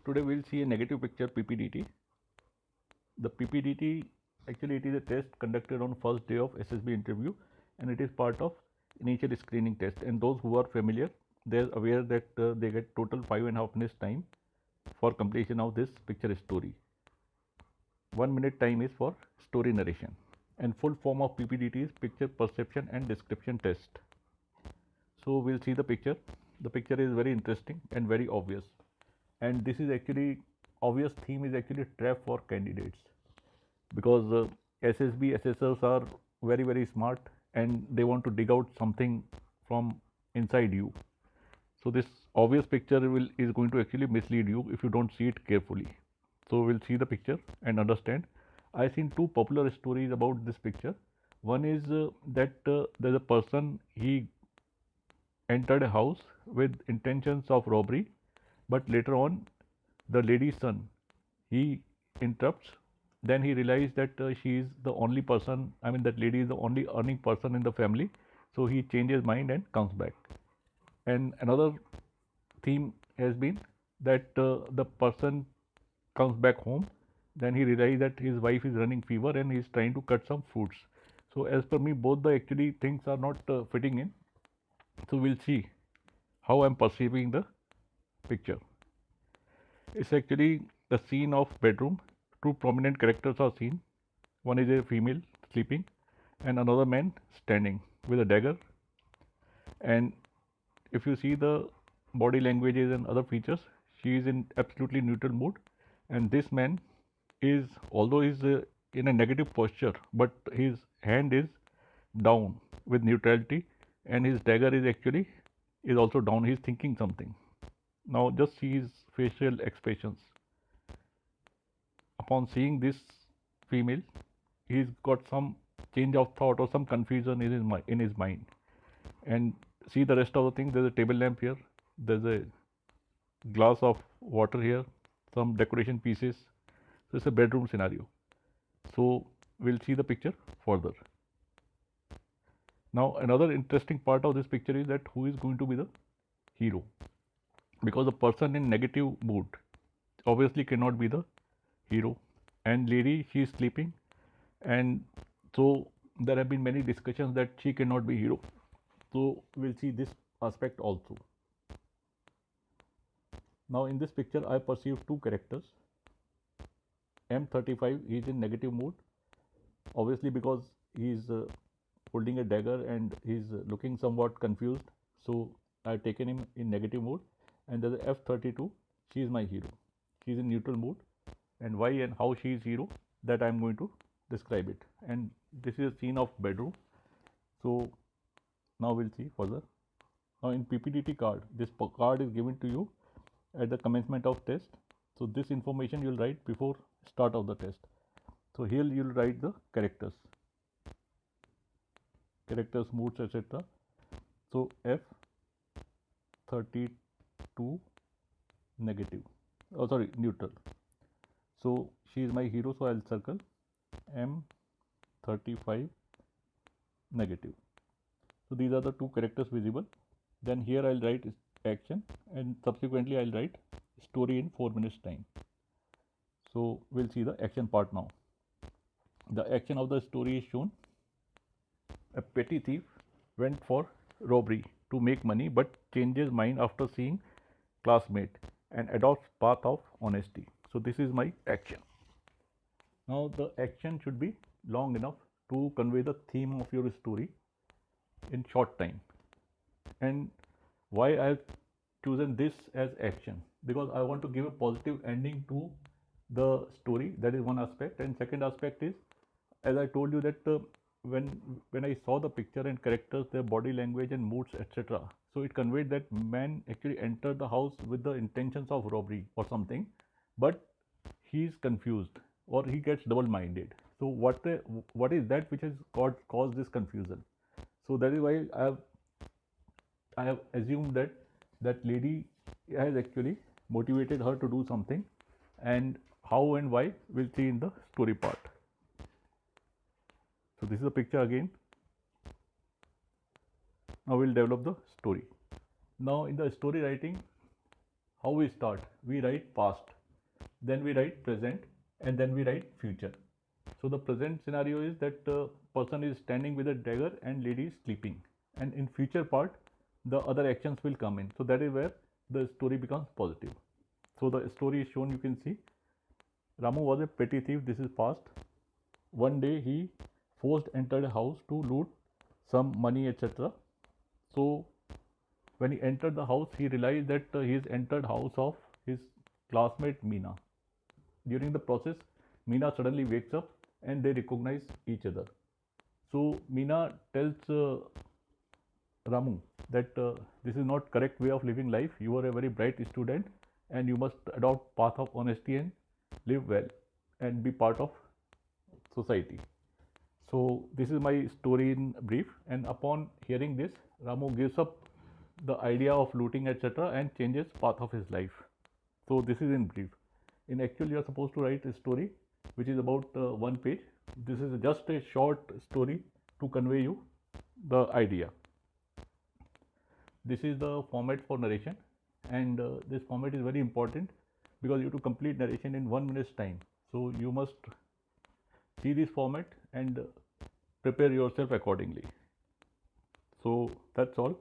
Today we'll see a negative picture PPDT. The PPDT actually it is a test conducted on first day of SSB interview, and it is part of initial screening test. And those who are familiar, they are aware that they get total 5.5 minutes time for completion of this picture story. 1 minute time is for story narration, and full form of PPDT is picture perception and description test. So we'll see the picture. The picture is very interesting and very obvious, and this is actually obvious theme is actually a trap for candidates, because SSB assessors are very smart and they want to dig out something from inside you. So this obvious picture is going to actually mislead you if you don't see it carefully. So we'll see the picture and understand. I've seen two popular stories about this picture. One is that there's a person, he entered a house with intentions of robbery, but later on the lady's son, he interrupts. Then he realized that she is the only person, that lady is the only earning person in the family. So he changes mind and comes back. And another theme has been that the person comes back home. Then he realized that his wife is running fever and he is trying to cut some fruits. So as per me, both the actually things are not fitting in. So we'll see how I'm perceiving the picture. It's actually the scene of bedroom. Two prominent characters are seen. One is a female sleeping and another man standing with a dagger. And if you see the body languages and other features, she is in absolutely neutral mood, and this man is, although is in a negative posture, but his hand is down with neutrality, and his dagger is actually is also down. He is thinking something. Now just see his facial expressions. Upon seeing this female, he's got some change of thought or some confusion in his mind. And see the rest of the thing. There's a table lamp here. There's a glass of water here. Some decoration pieces. So it's a bedroom scenario. So we'll see the picture further. Now another interesting part of this picture is that who is going to be the hero, because the person in negative mood obviously cannot be the hero, and lady, she is sleeping, and so there have been many discussions that she cannot be hero. So we'll see this aspect also. Now in this picture I perceive two characters. M35, he is in negative mood, obviously because he is holding a dagger and he is looking somewhat confused, so I have taken him in negative mood. And there's a F32, she is my hero. She is in neutral mood, and why and how she is hero, that I am going to describe it. And this is a scene of bedroom. So now we'll see further. Now in PPDT card, this card is given to you at the commencement of test. So this information you'll write before start of the test. So here you'll write the characters, moods, etc. So F32 negative, neutral. So she is my hero, so I'll circle M35 negative. So these are the two characters visible. Then here I'll write action, and subsequently I'll write story in 4 minutes time. So we'll see the action part now. The action of the story is shown. A petty thief went for robbery to make money, but changes mind after seeing classmate and adopts path of honesty. So this is my action. Now the action should be long enough to convey the theme of your story in short time. And why I have chosen this as action? Because I want to give a positive ending to the story. That is one aspect. And second aspect is, as I told you, that when I saw the picture and characters, their body language and moods, etc., so it conveyed that man actually entered the house with the intentions of robbery or something, but he is confused or he gets double-minded. So what is that which has caused this confusion? So that is why I have assumed that that lady has actually motivated her to do something, and how and why we'll see in the story part. So this is a picture again. Now we'll develop the story. Now in the story writing, how we start? We write past. then we write present, and then we write future. So the present scenario is that person is standing with a dagger and lady is sleeping, and in future part the other actions will come in. So that is where the story becomes positive. So the story is shown, you can see. Ramu was a petty thief. This is past. One day he forced entered a house to loot some money, etc. So when he entered the house, he realized that he has entered house of his classmate Meena. During the process, Meena suddenly wakes up and they recognize each other. So Meena tells Ramu that this is not correct way of living life. You are a very bright student and you must adopt path of honesty and live well and be part of society. So this is my story in brief, and upon hearing this, Ramu gives up the idea of looting, etc., and changes path of his life. So this is in brief. In actual, you are supposed to write a story which is about 1 page. This is just a short story to convey you the idea. This is the format for narration, and this format is very important because you have to complete narration in 1 minute's time. So you must see this format and prepare yourself accordingly. So that's all.